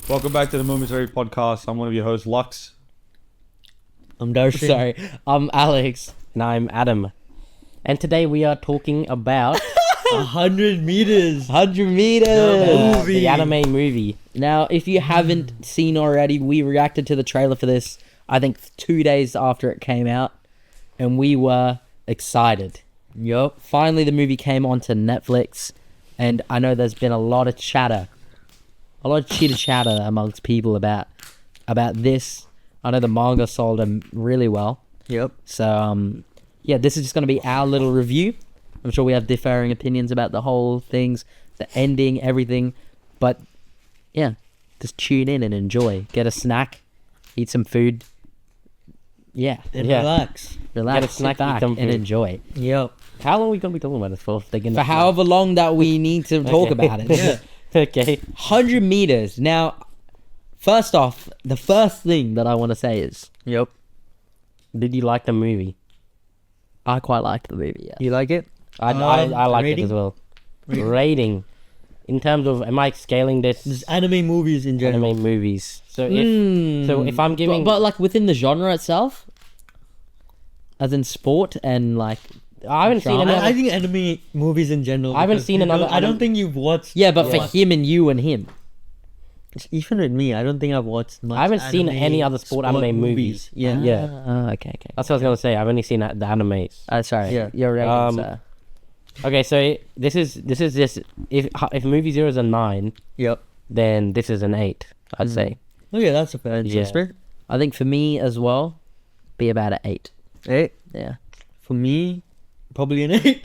Welcome back to the Momentary Podcast. I'm one of your hosts, Lux. I'm Darrshan. Sorry, I'm Alex. And I'm Adam. And today we are talking about 100 meters. 100 meters. Movie. The anime movie. Now, if you haven't seen already, we reacted to the trailer for this, I think 2 days after it came out. And we were excited. Yup. Finally, the movie came onto Netflix. And I know there's been a lot of chatter. A lot of chitter-chatter amongst people about this. I know the manga sold them really well. Yep. So, yeah, this is just going to be our little review. I'm sure we have differing opinions about the whole things, the ending, everything. But, yeah, just tune in and enjoy. Get a snack, eat some food. Yeah. And yeah. relax. Relax, Get a snack, sit back, eat some and food. enjoy. Yep. How long are we going to be talking about this for? For however long that we need to talk about it. Yeah. Okay. 100 meters. Now, first off, the first thing that I want to say is... Yep. Did you like the movie? I quite liked the movie, yeah. You like it? I liked rating? it as well. Rating. In terms of, am I scaling this? Just anime movies in general. Anime movies. So if I'm giving, But like within the genre itself? As in sport and like... I haven't seen drama? another. I think anime movies in general. I haven't because seen you another don't- I don't anime- think you've watched. Yeah, but Yeah. for him and you and him. Even with me, I don't think I've watched. Much I haven't seen anime- any other sport anime movies. Yeah. Yeah. Okay. That's what I was gonna say. I've only seen the animes. Sorry. Yeah. You're right. Um, Okay, so this is just if movie zero is a 9, Yep. then this is an 8. I'd say. Okay, that's a fair Yeah. assessment. I think for me as well, be about an 8. Hey, Yeah. for me, probably an 8.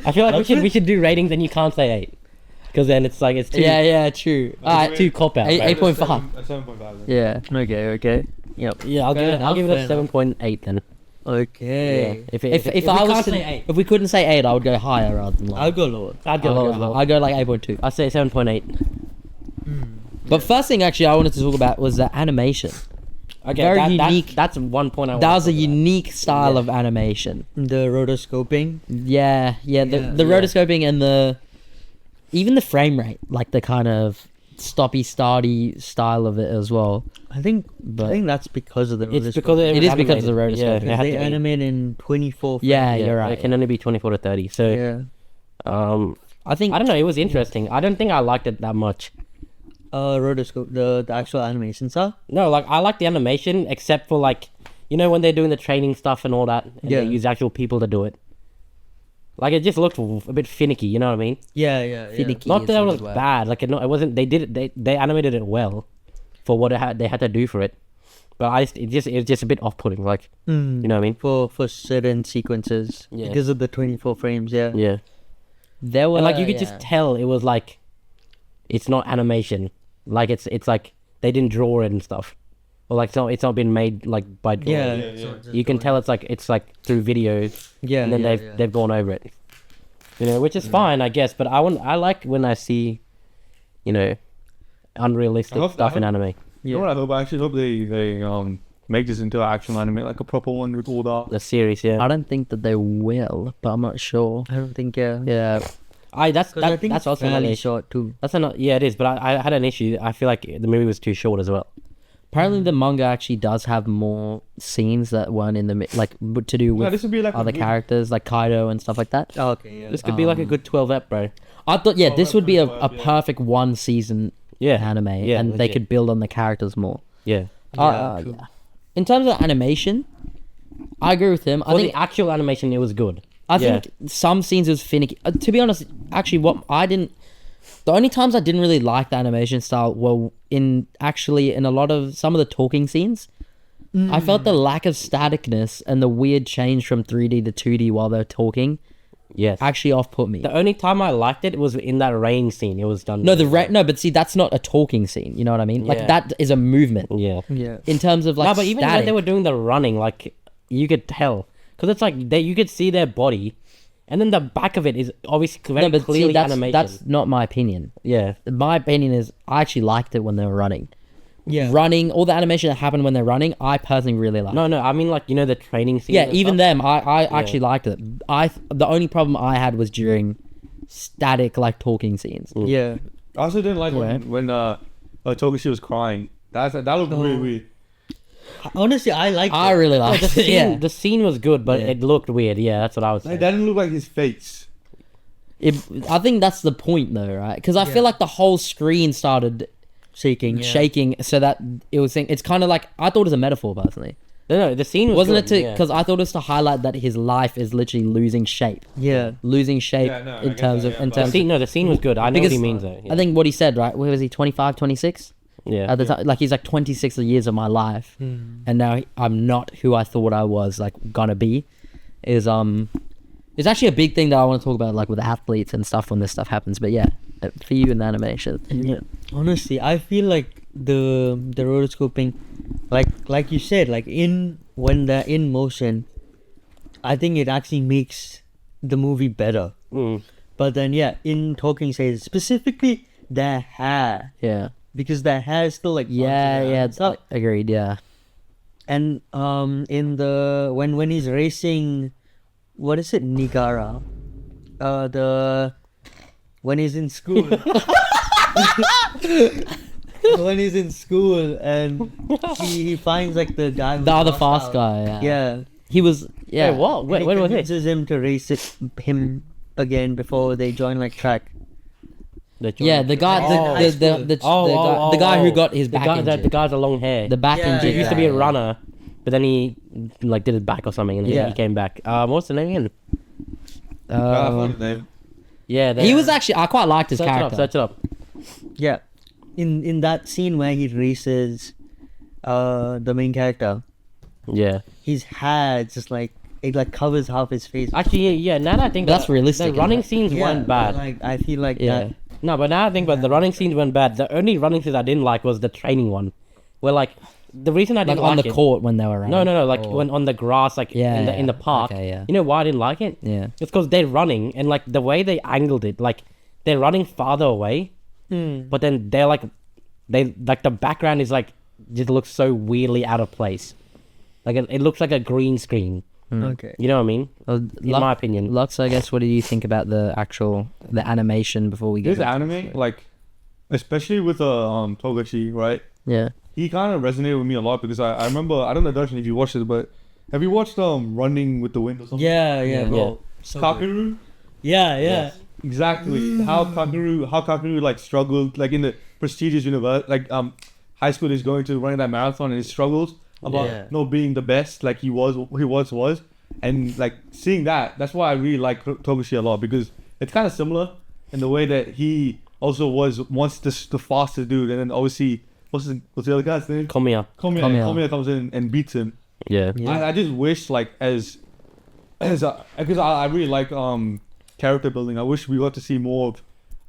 I feel like we should do ratings and you can't say 8, because then it's like it's too Yeah, true. Alright, too cop out. Eight- right? 8.5. A 7.5. Yeah. Okay. Yep. Yeah, I'll Fair give it a enough, fair 7.8 then. Okay. Yeah. If I we was can't to, say 8, if we couldn't say 8, I would go higher rather than lower. I'll go lower. I'd go lower as well. I'd go like 8.2. I'd say 7.8. But first thing actually I wanted to talk about was the animation. Okay, Very unique. That's one point I want That to was a talk about. unique style of animation. The rotoscoping. Yeah, the Yeah. rotoscoping and even the frame rate, like the kind of stoppy-starty style of it as well. I think But that's because of the. It's rotoscoping. because It is because of the animated. rotoscoping. Yeah, it had they to be. animate in 24. Yeah, Yeah, you're right. It can only be 24 to 30. So, Yeah. I think I don't know. It was interesting. I don't think I liked it that much. Rotoscope. The actual animation stuff. No, like I like the animation, except for like, when they're doing the training stuff and all that, and Yeah. they use actual people to do it. Like it just looked a bit finicky. You know what I mean? Yeah. Finicky. Not is that a it was good word. bad. Like it wasn't. They did it. They animated it well, for what they had to do for it. But it was just a bit off-putting. Like you know what I mean? For certain sequences Yeah. because of the 24 frames. Yeah. Yeah. There were And like you could just tell it was like, it's not animation. Like it's like they didn't draw it and stuff, or like it's not been made like by drawing. Yeah. You can tell it's like through videos, Yeah. and then they've gone over it. Which is fine, I guess. But I like when I see, unrealistic I hope- stuff I in hope- anime. You know what I hope? I actually hope they make this into an actual anime, like a proper one with all that. The series, yeah. I don't think that they will, but I'm not sure. I don't think. Yeah. Yeah. That's Because I think that's it's also another fairly issue. short too. Yeah, it is. But I had an issue. I feel like the movie was too short as well. Apparently, the manga actually does have more scenes that weren't in to do Yeah, with this would be like a other good- characters like Kaido and stuff like that. Oh, okay. Yeah. This could be like a good 12 ep, bro. I thought, yeah, this would be a 12, yeah. perfect one season Yeah, anime, Yeah, and they legit. could build on the characters more. Yeah. True. Yeah. In terms of animation, I agree with him. I For think the actual animation, it was good. I think some scenes was finicky. To be honest, actually, the only times I didn't really like the animation style were in a lot of some of the talking scenes. I felt the lack of staticness and the weird change from 3D to 2D while they're talking Yes. actually off-put me. The only time I liked it was in that rain scene. It was done. No, but see, that's not a talking scene. You know what I mean? Like Yeah. that is a movement. Yeah. Yeah. In terms of like No, but even when static. they were doing the running, like you could tell, because it's like you could see their body, and then the back of it is obviously very no, but clearly see, that's animation. not my opinion. Yeah. My opinion is I actually liked it when they were running. Yeah. Running, all the animation that happened when they're running, I personally really liked. No, I mean like the training scene. Yeah, even them, I actually liked it. The only problem I had was during static like talking scenes. Yeah. I also didn't like when Togashi was crying. That looked really weird. Honestly, I like I really liked The it. scene, Yeah. the scene was good, but it looked weird. Yeah, that's what I was saying. Like, that didn't look like his face. I think that's the point, though, right? Because I feel like the whole screen started shaking. shaking, so that it was. It's kind of like I thought it was a metaphor, personally. No, the scene was Wasn't good, it to? Because I thought it was to highlight that his life is literally losing shape, Yeah. losing shape Yeah, no, I in get terms that, of yeah, in but- terms. The scene was good. I know what he means though. I think what he said, right? Where was he? 25, 26? Yeah. At the time, like he's like 26 years of my life, and now I'm not who I thought I was like gonna be. It's actually a big thing that I want to talk about, like with athletes and stuff when this stuff happens. But yeah, for you in the animation, Yeah. Honestly, I feel like the rotoscoping, like you said, like when they're in motion, I think it actually makes the movie better. Mm. But then in Talking Says specifically their hair, yeah, because their hair is still like yeah, so, agreed, yeah. and in the when he's racing, what is it, Nigara, when he's in school. When he's in school and he finds like the guy who's The other lost fast out. guy, yeah. Yeah. He was, yeah. Wait, what? And Wait, he when was it? convinces him to race him again before they join like track. Yeah, the guy, high school. the guy who got his back injured. The guy's a long hair. The back Yeah, injured. He used to be a guy, runner, but then he like did his back or something, and he came back. What's the name again? I found his name. Yeah, He was actually. I quite liked his search it character. up. Search it up. Yeah. In that scene where he races the main character, Yeah. his hair just like it like covers half his face. Actually, yeah. Now that I think That's about it, realistic, The isn't running it? scenes Yeah, weren't bad. Like I feel like Yeah. that. No, but now I think about the running scenes weren't bad. The only running scenes I didn't like was the training one, where like the reason I Like didn't on like the it. court when they were running. No, like Or- when on the grass, like in the park. Okay, yeah. You know why I didn't like it? Yeah. It's because they're running and like the way they angled it, like they're running farther away, but then they're like the background is like just looks so weirdly out of place. Like it looks like a green screen. Okay. You know what I mean? Well, In my opinion. Lux, I guess. What do you think about the animation before we get? This anime, like, especially with Togashi, right? Yeah. He kind of resonated with me a lot because I remember, I don't know, Darshan, if you watched it, but have you watched Running with the Wind or something? Yeah, bro. So good. Kakeru? Yeah. Exactly. How Kakeru like struggled, like in the prestigious university, like high school, is going to running that marathon and he struggles about not being the best like he was, and like seeing that's why I really like Togashi a lot, because it's kind of similar in the way that he also was once the fastest dude, and then obviously what's the other guy's name? Komiya. Komiya comes in and beats him. Yeah. I just wish like because I really like character building. I wish we got to see more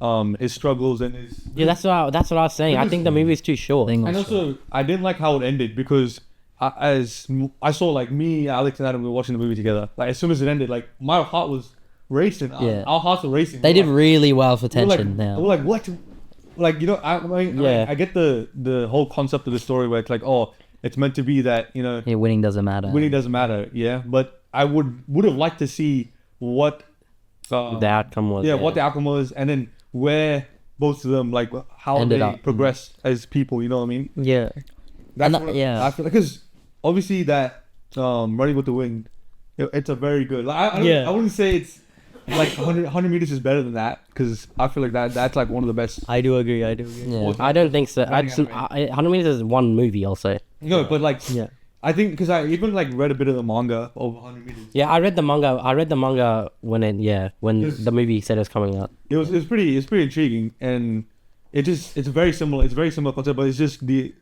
of his struggles and his. Yeah, that's what I was saying. I think the movie is too short. And also, I didn't like how it ended because as I saw, like, me, Alex, and Adam were watching the movie together. Like, as soon as it ended, like, my heart was racing. Yeah. Our hearts were racing. They did like, really well for we were tension like, now. We're like, what? Like, you know, I get the whole concept of the story where it's like, oh, it's meant to be that, you know, Yeah, winning doesn't matter. winning doesn't matter. Yeah, but I would have liked to see what The outcome was. what the outcome was, and then where both of them, like, how Ended they up. progressed as people. You know what I mean? Yeah. That's And what yeah. I feel, because obviously that Running with the Wind, it's a very good. Like, I wouldn't say it's like 100 meters is better than that, because I feel like that's like one of the best. I do agree. Yeah. I don't think so. Running 100 meters is one movie also. No, but like Yeah. I think because I even like read a bit of the manga of 100 meters. Yeah, I read the manga when Yes. the movie said it was coming out. It's pretty intriguing, and it's very similar. It's a very similar concept, but it's just the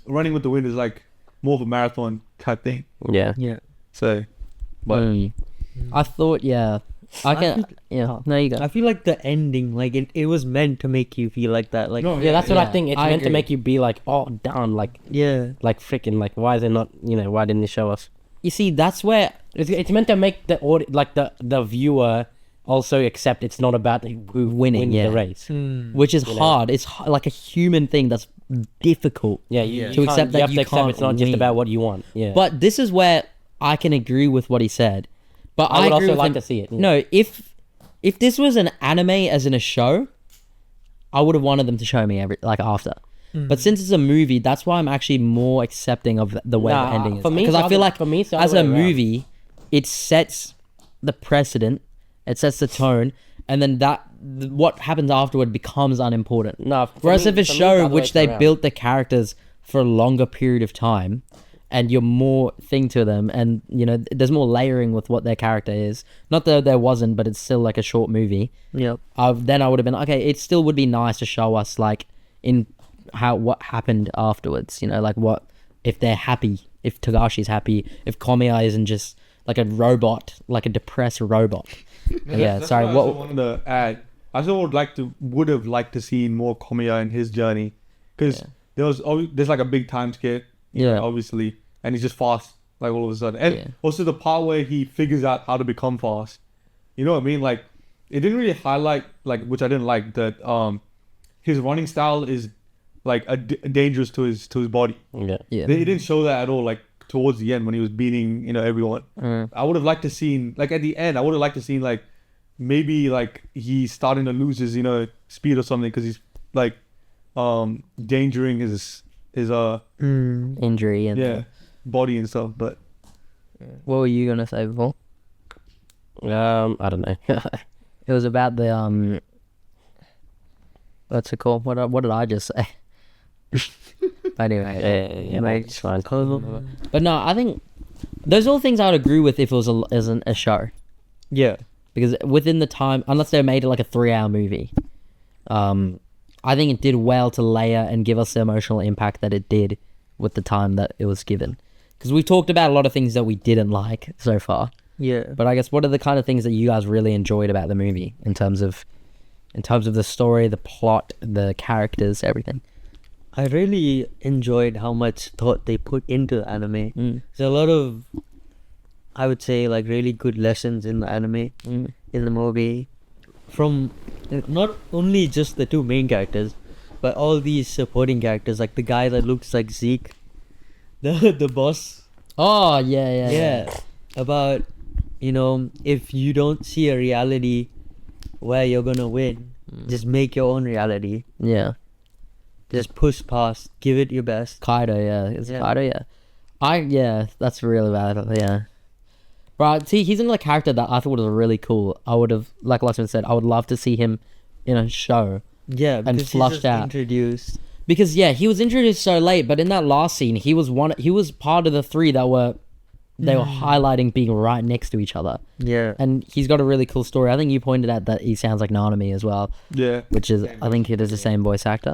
Running with the Wind is like more of a marathon type thing. Yeah. Yeah. So, but I thought, yeah. I can. Yeah. No, you go. I feel like the ending, like it was meant to make you feel like that. Like No, Yeah, that's what I Yeah, think. It's I meant to agree. make you be like, oh, down, like freaking, like, why is it not? Why didn't they show us? You see, that's where It's meant to make the the viewer also accept it's not about who Winning, wins yeah. the race. which is hard. It's like a human thing that's difficult. Yeah, To can't- accept that have you to accept can't it's not just win. about what you want. Yeah, But this is where I can agree with what he said. But I would agree also with like him- to see it. Yeah. No, if this was an anime as in a show, I would have wanted them to show me after. But since it's a movie, that's why I'm actually more accepting of the way the ending is. For me, Because I feel like for me, it's the as other a way around. movie, it sets the precedent, it sets the tone, and then what happens afterward becomes unimportant. No, for Whereas me- if a for me, it's show the other which way they around. built the characters for a longer period of time, and you're more thing to them, and there's more layering with what their character is. Not that there wasn't, but it's still like a short movie. Yep. Then I would have been okay. It still would be nice to show us like in what happened afterwards. Like what if they're happy, if Togashi's happy, if Komiya isn't just like a robot, like a depressed robot. Yeah, That's sorry. why I also wanted to add. I also would have liked to see more Komiya in his journey, because there's like a big time skip. Yeah. Obviously, and he's just fast like all of a sudden, and also the part where he figures out how to become fast. You know what I mean? Like it didn't really highlight which I didn't like that. His running style is like dangerous to his body. Yeah. Yeah. They didn't show that at all. Like towards the end when he was beating everyone. I would have liked to seen like at the end. I would have liked to seen like maybe like he's starting to lose his speed or something, because he's like endangering his Injury and body and stuff. But what were you gonna say before? I don't know. It was about the what's it called? What did I just say? Anyway, yeah, it's fine. but no, I think those are all things I would agree with if it was a show, Yeah. because within the time, unless they made it like a 3-hour movie, I think it did well to layer and give us the emotional impact that it did with the time that it was given. Because we talked about a lot of things that we didn't like so far, Yeah. but I guess what are the kind of things that you guys really enjoyed about the movie in terms of the story, the plot, the characters, everything? I really enjoyed how much thought they put into the anime. There's a lot of, I would say, like really good lessons in the anime, in the movie, from not only just the two main characters, but all these supporting characters, like the guy that looks like Zeke, the boss. Oh yeah. About if you don't see a reality where you're gonna win, just make your own reality. Yeah. Just push past, give it your best. Kaido, yeah. It's Yeah. Kaido, yeah. That's really bad, yeah. Right, see, he's another character that I thought was really cool. I would have, like Laxsman said, I would love to see him in a show. Yeah, because he's flushed just out. introduced. Because, yeah, he was introduced so late, but in that last scene, he was part of the 3 that were highlighting being right next to each other. Yeah. And he's got a really cool story. I think you pointed out that he sounds like Nanami as well, yeah, which is, I think it is the same voice actor.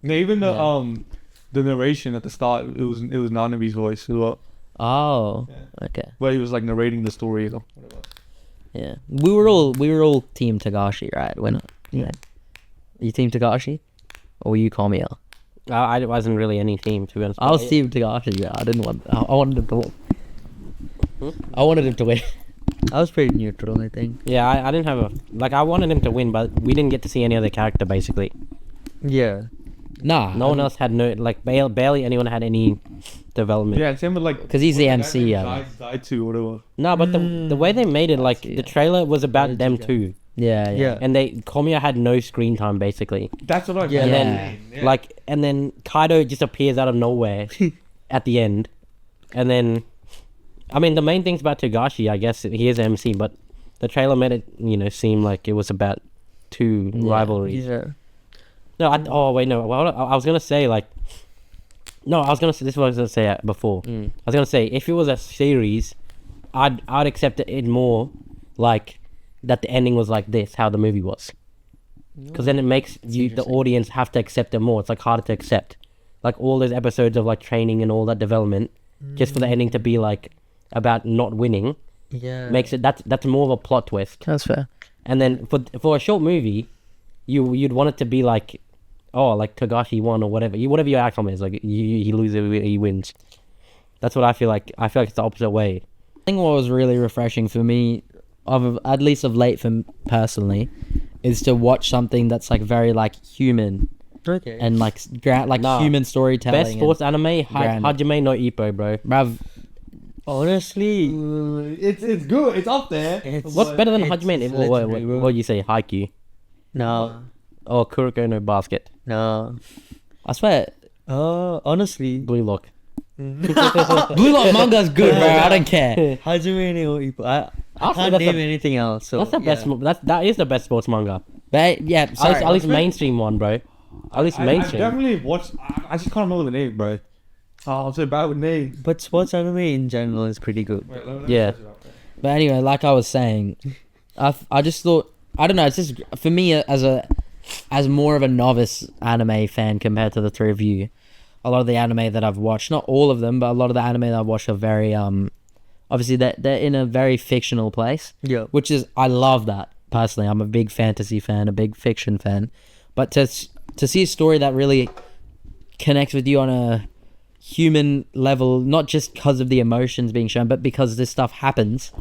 even the narration at the start, it was Nanami's voice as well, Oh, okay. where he was like narrating the story. Yeah, we were all Team Togashi, right? When you Team Togashi, or were you Komiya? I wasn't really any team, to be honest. I was Team Togashi. Yeah, I didn't want. I wanted him to win. I wanted him to win. I was pretty neutral, I think. Yeah, I didn't have I wanted him to win, but we didn't get to see any other character, basically. Yeah. Nah, No one else had barely anyone had any development. Yeah, same with like, because he's the MC. Yeah, died too, whatever. No, but the way they made it, like, the trailer was about them too. yeah. Yeah. And Komiya had no screen time, basically. That's what I Yeah. And Yeah. then, and then Kaido just appears out of nowhere at the end. And then, I mean, the main things about Togashi, I guess, he is MC, but the trailer made it, seem like it was about two rivalries. Yeah. No, Well, I was gonna say this is what I was gonna say before. I was gonna say if it was a series, I'd accept it more like that the ending was like this, how the movie was, because then it makes the audience have to accept it more. It's like harder to accept, like all those episodes of like training and all that development, just for the ending to be like about not winning, Yeah. makes it that's more of a plot twist. That's fair. And then for a short movie, you'd want it to be like, oh, like Togashi won or whatever. Whatever your outcome is, like he loses, he wins. That's what I feel like. I feel like it's the opposite way. I think what was really refreshing for me, at least of late for personally, is to watch something that's like very like human Okay. and like Nah. human storytelling. Best sports anime, grand. Hajime no Ippo, bro. Bruv, Honestly, It's good. It's up there. it's, What's better than it's Hajime? legendary, bro. What do you say, Haikyuu? No. or Kuroko no Basket? No. I swear, Honestly, Blue Lock. Blue Lock manga's good, bro. I don't care. Hajime no Ippo. I I'll say can't that's name the- anything else. So That's the best. That is the best sports manga. But yeah, sorry. At least mainstream one, bro. At least I mainstream. definitely watched. I just can't remember the name, bro. Oh, I'm so bad with names. But sports anime in general is pretty good. Wait, let me Yeah. search it up, bro. But anyway, like I was saying, I just thought, I don't know. It's just for me as more of a novice anime fan compared to the three of you. A lot of the anime that I've watched, not all of them, but a lot of the anime that I've watched are very obviously they're in a very fictional place, Yeah. which is, I love that personally. I'm a big fantasy fan, a big fiction fan, but to see a story that really connects with you on a human level, not just because of the emotions being shown, but because this stuff happens,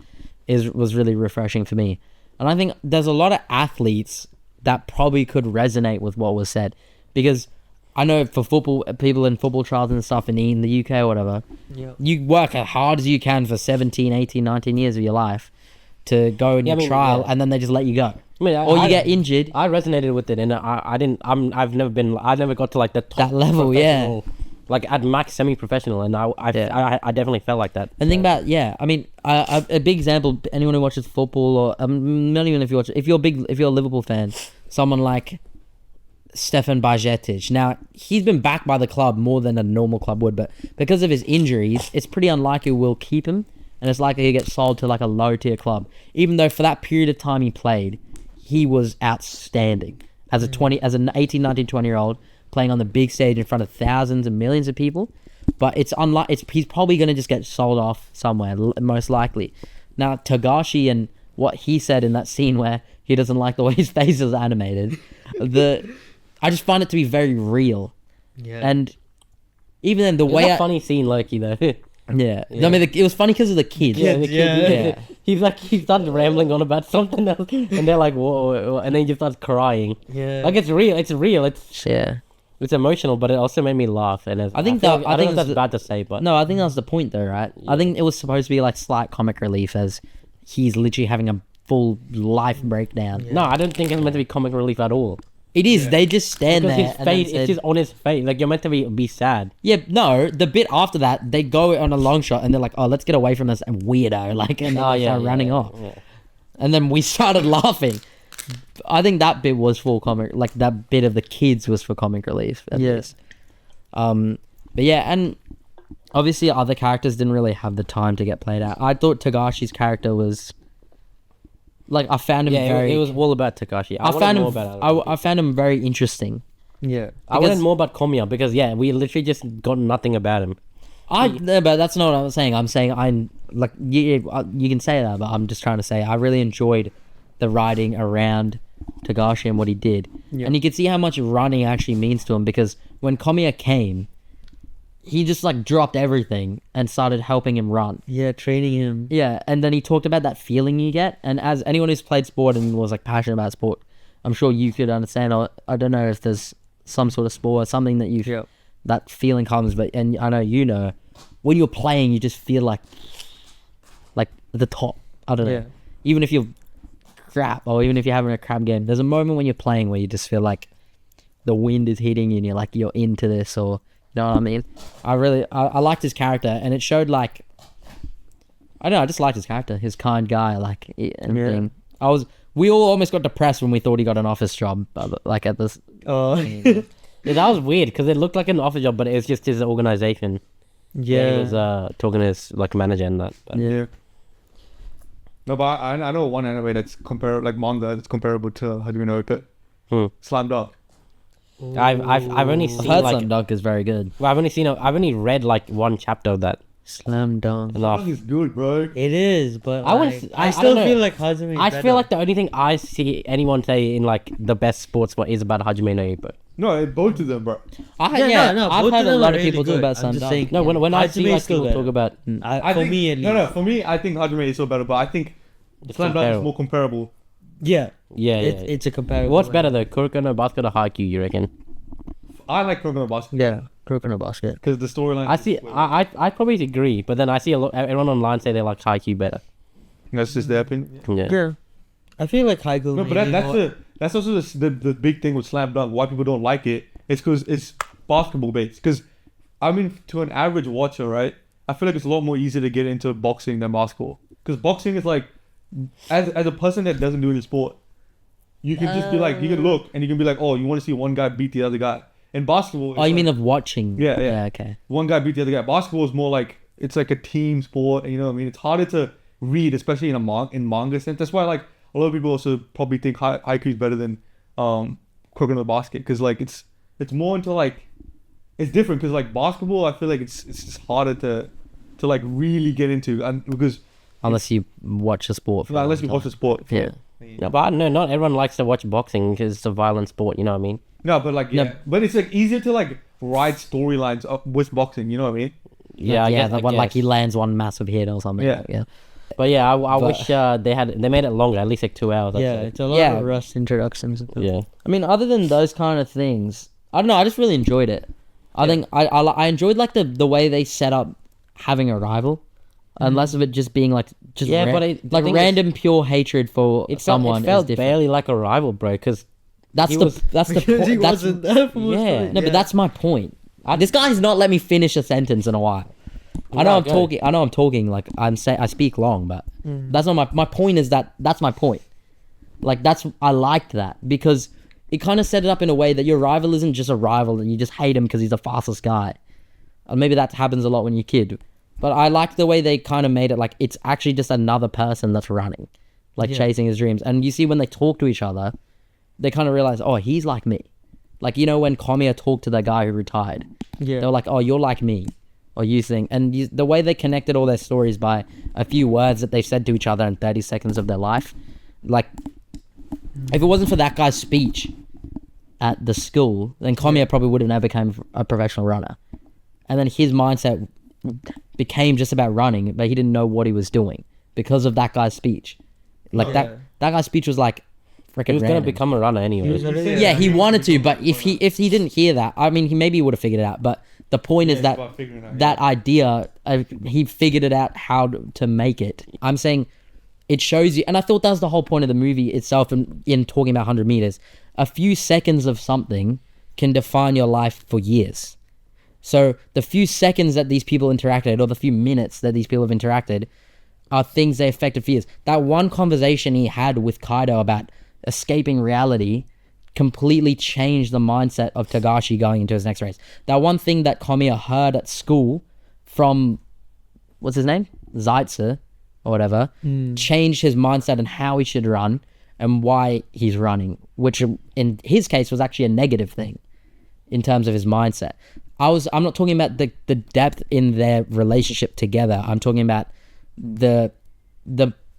was really refreshing for me. And I think there's a lot of athletes that probably could resonate with what was said, because I know for football, people in football trials and stuff in the UK or whatever, Yeah. you work as hard as you can for 17, 18, 19 years of your life to go in Yeah, I your mean, trial, yeah. and then they just let you go. I mean, Or you get injured. I resonated with it, and I didn't. I never got to like the top That level, yeah. professional, like at max semi-professional, and I definitely felt like that. And think about, yeah, I mean, a big example, anyone who watches football, or not even if you watch, if you're a Liverpool fan, someone like Stefan Bajcetic. Now, he's been backed by the club more than a normal club would, but because of his injuries, it's pretty unlikely we'll keep him, and it's likely he'll get sold to like a low tier club. Even though for that period of time he played, he was outstanding as an 18, 19, 20-year-old playing on the big stage in front of thousands and millions of people. But he's probably going to just get sold off somewhere, most likely. Now, Togashi and what he said in that scene where he doesn't like the way his face is animated, I just find it to be very real. Yeah. And even then, the It was way a funny scene, Loki though. yeah. I mean, it was funny because of the kids. Yeah, the kid, Yeah. he started rambling on about something else, and they're like, whoa, and then he just starts crying. Yeah. Like it's real, Yeah. it's emotional, but it also made me laugh. And I think feel that- like- I I think don't know if the- that's bad to say, but No, I think that's the point, though, right? I think it was supposed to be like slight comic relief, as he's literally having a full life breakdown. no, I don't think it's meant to be comic relief at all. It is. They just stand Because there. his and then face, said- it's just on his face. Like you're meant to be sad. Yeah, no. The bit after that, they go on a long shot and they're like, "Oh, let's get away from this weirdo!" Like, and they start running off. Yeah. And then we started laughing. I think that bit was for comic, like that bit of the kids was for comic relief. At Yes. least. But yeah, and obviously other characters didn't really have the time to get played out. I thought Togashi's character was, like, I found him Yeah, very. it was all about Takashi. I found him. About I found him very interesting. Yeah. I wanted because- more about Komiya because we literally just got nothing about him. No, but that's not what I'm saying. I'm saying I'm like you can say that, but I'm just trying to say I really enjoyed the writing around Togashi and what he did, Yeah. and you can see how much running actually means to him, because when Komiya came, he just like dropped everything and started helping him run. Yeah, training him. Yeah, and then he talked about that feeling you get, and as anyone who's played sport and was like passionate about sport, I'm sure you could understand. Or I don't know if there's some sort of sport or something that Yeah. that feeling comes, but and I know when you're playing, you just feel like the top. I don't know. Yeah. Even if you're crap, or even if you're having a crap game, there's a moment when you're playing where you just feel like the wind is hitting you and you're like you're into this, or you know what I mean. I liked his character, and it showed like I don't know. I just liked his character, his kind guy, like everything. We all almost got depressed when we thought he got an office job, like at this. Oh. Yeah, that was weird because it looked like an office job, but it was just his organization. Yeah. He was talking to his like manager and that. But Yeah. No, but I know one anime that's comparable, like manga that's comparable to how do you know it? Slam Dunk. I've only I've seen heard like Slam Dunk is very good. well, I've only read like one chapter of that. Slam dunk. Enough. Slam Dunk is good, bro. It is, but I wouldn't- I I still don't know. feel like Hajime is I better. feel like the only thing I see anyone say in like the best sports sport is about Hajime no Ippo. No, both of them, bro. I've both heard of a them lot are of people really talk about good. Slam I'm just Dunk. saying- No, when I see Hajime like is still people talk better. about For think, me at least. No, for me, I think Hajime is so better, but I think Slam Dunk is comparable. more comparable. Yeah. yeah, It's a comparison. What's better though, Kuroko no Basket or Haikyuu? You reckon? I like Kuroko no Basket Yeah. Kuroko no Basket. because the storyline. I see. I probably agree, but then I see a lot. Everyone online say they like Haikyuu better. That's just their opinion. Yeah. Yeah. I feel like high school. No, but that's also the big thing with Slam Dunk. Why people don't like it. It's because it's basketball based. Because I mean, to an average watcher, right? I feel like it's a lot more easy to get into boxing than basketball. Because boxing is like, as a person that doesn't do any sport, you can just be like, you can look and you can be like, oh, you want to see one guy beat the other guy. In basketball, Oh, you mean of watching? Yeah. Okay. One guy beat the other guy. Basketball is more like, it's like a team sport. And you know what I mean? It's harder to read, especially in manga sense. That's why like a lot of people also probably think haiku is better than Crook in the Basket. Because like it's more into like, it's different. Because like basketball, I feel like it's just harder to like really get into. And because Unless you watch a sport. For a unless long you watch time. the sport. Yeah. No, but I don't know. Not everyone likes to watch boxing because it's a violent sport. You know what I mean? No, but like but it's like easier to like write storylines with boxing. You know what I mean? Yeah, I the one like he lands one massive hit or something. Yeah. But yeah, I wish they made it longer, at least like 2 hours. Yeah, it's a lot of rushed introductions. And stuff. Yeah. I mean, other than those kind of things, I don't know. I just really enjoyed it. I think I enjoyed like the way they set up having a rival, and less of it just being like but random pure hatred for someone. It felt is different. barely like a rival, bro. Because That's the Because he point. wasn't there for most of yeah. it. No, but that's my point. This guy's not let me finish a sentence in a while. I know I'm talking like I speak long, but that's not my point. Is that's my point. Like I liked that because it kind of set it up in a way that your rival isn't just a rival and you just hate him because he's the fastest guy. And maybe that happens a lot when you're a kid. But I like the way they kind of made it like it's actually just another person that's running, like chasing his dreams. And you see when they talk to each other, they kind of realize, oh, he's like me. Like, you know, when Komiya talked to the guy who retired, they were like, oh, you're like me. Or you think. And the way they connected all their stories by a few words that they said to each other in 30 seconds of their life. Like, if it wasn't for that guy's speech at the school, then Komiya probably would have never become a professional runner. And then his mindset became just about running, but he didn't know what he was doing because of that guy's speech. Like, that guy's speech was like, freaking he was random. gonna become a runner anyway. Yeah, he wanted to, but if he didn't hear that, I mean, he maybe would have figured it out. But the point is that that idea, he figured it out how to make it. I'm saying it shows you, and I thought that was the whole point of the movie itself. In talking about 100 meters, a few seconds of something can define your life for years. So the few seconds that these people interacted, or the few minutes that these people have interacted, are things they affected for years. That one conversation he had with Kaido about escaping reality completely changed the mindset of Togashi going into his next race. That one thing that Komiya heard at school from, what's his name? Zaitsu, or whatever, changed his mindset and how he should run and why he's running, which in his case was actually a negative thing in terms of his mindset. I'm not talking about the depth in their relationship together. I'm talking about the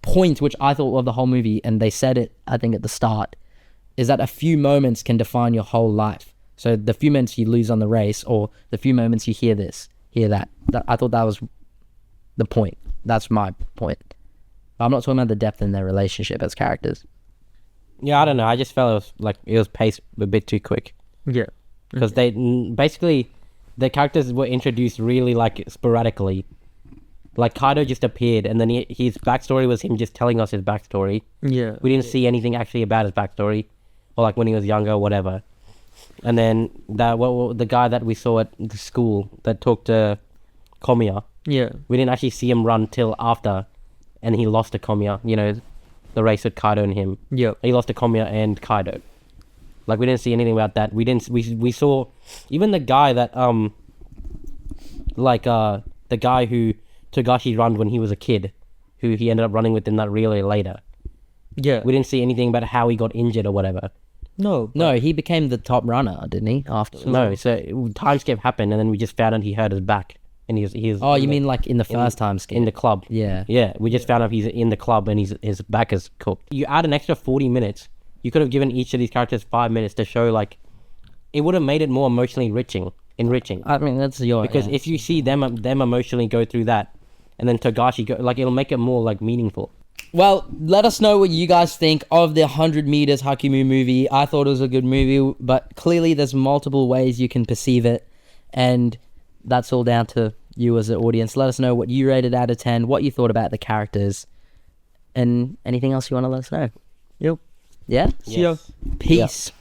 point which I thought of the whole movie, and they said it, I think, at the start, is that a few moments can define your whole life. So the few moments you lose on the race, or the few moments you hear that. I thought that was the point. That's my point. I'm not talking about the depth in their relationship as characters. Yeah, I don't know. I just felt it was paced a bit too quick. Yeah. Because they basically, the characters were introduced really like sporadically. Like Kaido just appeared, and then his backstory was him just telling us his backstory. Yeah. We didn't see anything actually about his backstory, or like when he was younger or whatever. And then the guy that we saw at the school that talked to Komiya, Yeah. we didn't actually see him run till after, and he lost to Komiya. You know, the race with Kaido and him. Yeah. He lost to Komiya and Kaido. Like, we didn't see anything about that. We saw even the guy that the guy who Togashi ran when he was a kid, who he ended up running with in that relay later. Yeah. We didn't see anything about how he got injured or whatever. No. No, he became the top runner, didn't he? After No, so time skip happened, and then we just found out he hurt his back, and he's. Oh, you mean like in the first time skip? In the club? Yeah. Yeah, we just found out he's in the club and his back is cooked. You add an extra 40 minutes. You could have given each of these characters 5 minutes to show, like, it would have made it more emotionally enriching. I mean, that's Because if you see them emotionally go through that, and then Togashi go, like, it'll make it more like meaningful. Well, let us know what you guys think of the 100 meters Hakimu movie. I thought it was a good movie, but clearly there's multiple ways you can perceive it, and that's all down to you as an audience. Let us know what you rated out of 10, what you thought about the characters, and anything else you want to let us know. Yeah. See ya. Peace.